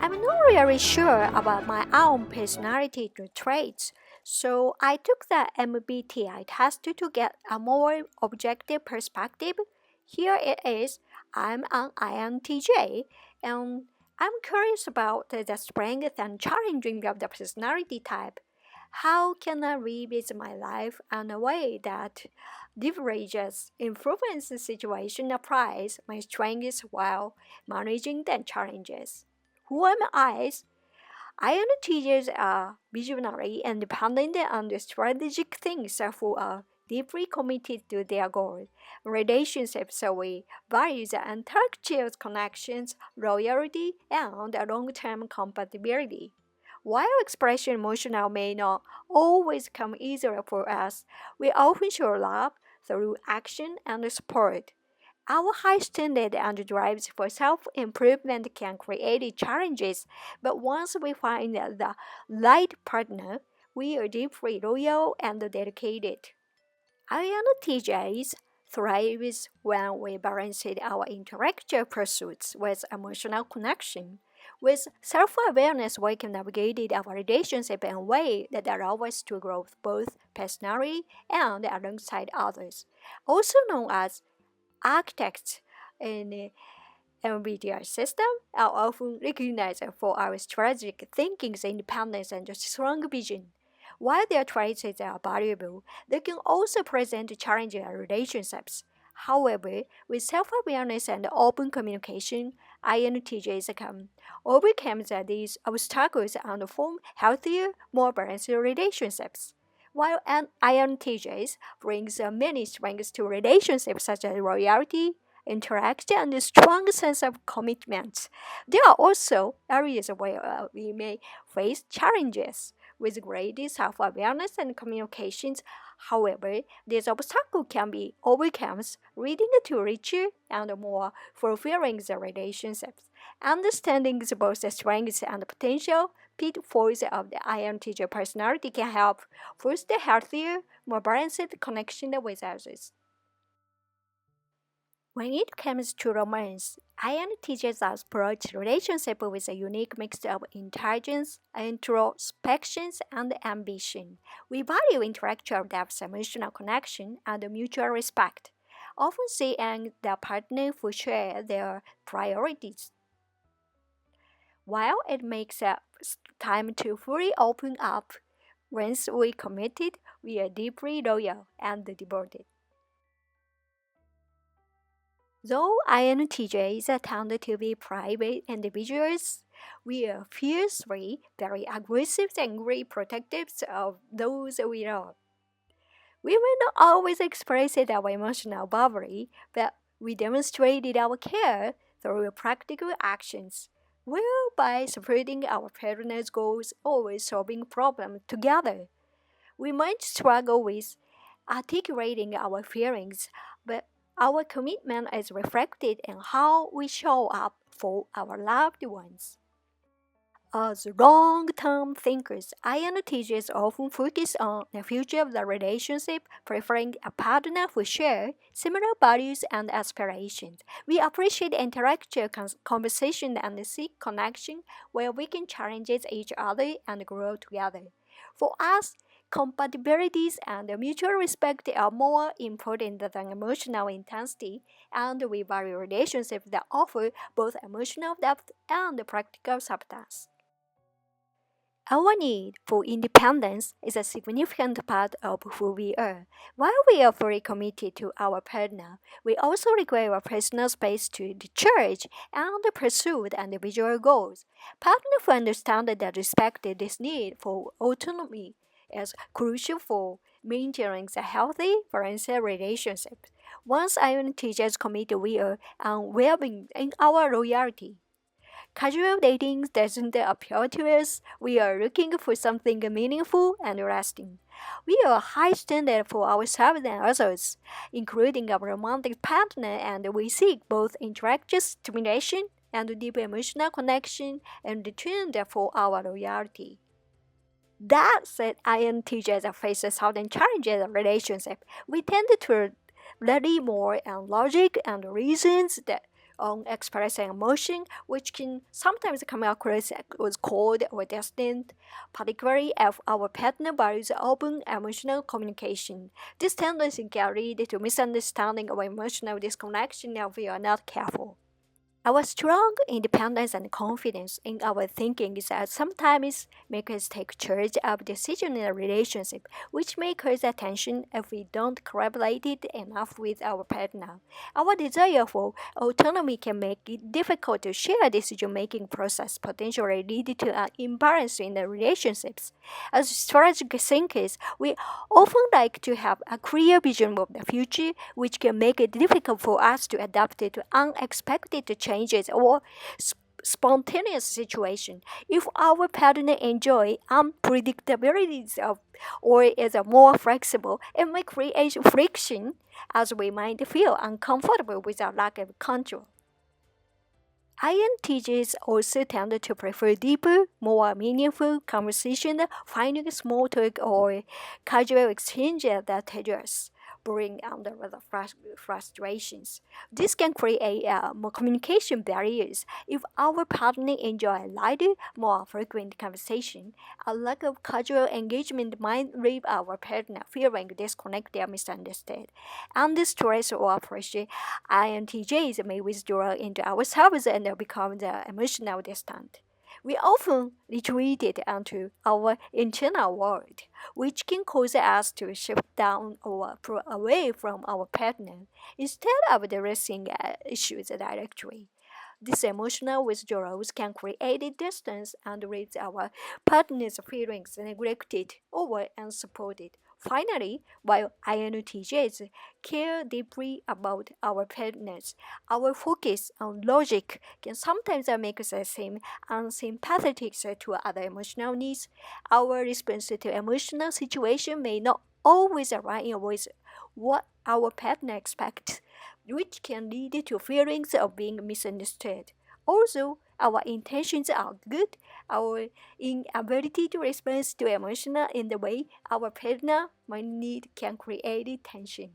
I'm not really sure about my own personality traits, so I took the MBTI test to get a more objective perspective. Here it is. I'm an INTJ, and I'm curious about the strengths and challenges of the personality type. How can I revisit my life in a way that leverages influence the situation applies my strengths while managing the challenges? Who am I? INTJs are visionary, independent, and strategic things who are deeply committed to their goals. Relationships we value the intellectual connections, loyalty, and long-term compatibility. While expression emotional may not always come easier for us, we often show love through action and support. Our high standard and drives for self-improvement can create challenges, but once we find the right partner, we are deeply loyal and dedicated. INTJs thrive when we balance our intellectual pursuits with emotional connection. With self-awareness, we can navigate our relationship in a way that allows us to grow both personally and alongside others. Also known as architects in the MBTI system are often recognized for our strategic thinking, independence, and strong vision. While their traits are valuable, they can also present challenging relationships. However, with self-awareness and open communication, INTJs can overcome these obstacles and form healthier, more balanced relationships. While an INTJs brings many strengths to relationships such as loyalty, interaction, and a strong sense of commitment, there are also areas where we may face challenges. With greater self-awareness and communications, however, these obstacles can be overcome, leading to richer and more fulfilling relationships. Understanding both the strengths and potential pitfalls of the INTJ personality can help foster healthier, more balanced connection with others. When it comes to romance, INTJs approach relationship with a unique mix of intelligence, introspection, and ambition. We value intellectual depth, emotional connection, and mutual respect, often seeing the partner who share their priorities. While it makes time to fully open up, once we committed, we are deeply loyal and devoted. Though INTJs tend to be private individuals, we are fiercely, very aggressive, angry, protective of those we love. We may not always express our emotional bravery, but we demonstrated our care through practical actions, whereby supporting our partner's goals or solving problems together. We might struggle with articulating our feelings, but our commitment is reflected in how we show up for our loved ones. As long-term thinkers, INTJs often focus on the future of the relationship, preferring a partner who share similar values and aspirations. We appreciate intellectual conversation and seek connection where we can challenge each other and grow together. For us, compatibilities and mutual respect are more important than emotional intensity, and we value relationships that offer both emotional depth and practical substance. Our need for independence is a significant part of who we are. While we are fully committed to our partner, we also require personal space to recharge and pursue individual goals. Partners who understand and respect this need for autonomy is crucial for maintaining a healthy, balanced relationship. Once INTJs commit, we are unwavering in our loyalty. Casual dating doesn't appeal to us. We are looking for something meaningful and lasting. We are high standard for ourselves and others, including our romantic partner, and we seek both intellectual stimulation and deep emotional connection in return for our loyalty. That said, INTJs face certain challenges in relationship. We tend to rely more on logic and reasons that on expressing emotion, which can sometimes come across as cold or distant, particularly if our partner values open emotional communication. This tendency can lead to misunderstanding or emotional disconnection if we are not careful. Our strong independence and confidence in our thinking is that sometimes make us take charge of decision in a relationship, which may cause attention if we don't collaborate it enough with our partner. Our desire for autonomy can make it difficult to share decision-making process, potentially lead to an imbalance in the relationships. As strategic thinkers, we often like to have a clear vision of the future, which can make it difficult for us to adapt to unexpected changes or spontaneous situations. If our partner enjoy unpredictability or is more flexible, it may create friction as we might feel uncomfortable with a lack of control. INTJs also tend to prefer deeper, more meaningful conversation, finding small talk or casual exchange that just bring under the frustrations. This can create more communication barriers. If our partner enjoy lighter, more frequent conversation, a lack of casual engagement might leave our partner feeling disconnected or misunderstood. Under stress or pressure, INTJs may withdraw into ourselves and become the emotional distant. We often retreat into our internal world, which can cause us to shift down or pull away from our partner instead of addressing issues directly. These emotional withdrawals can create a distance and leave our partner's feelings neglected or unsupported. Finally, while INTJs care deeply about our partners, our focus on logic can sometimes make us seem unsympathetic to other emotional needs. Our response to emotional situation may not always align with what our partner expects, which can lead to feelings of being misunderstood. Also, our intentions are good, our inability to respond to emotion in the way our partner might need can create tension.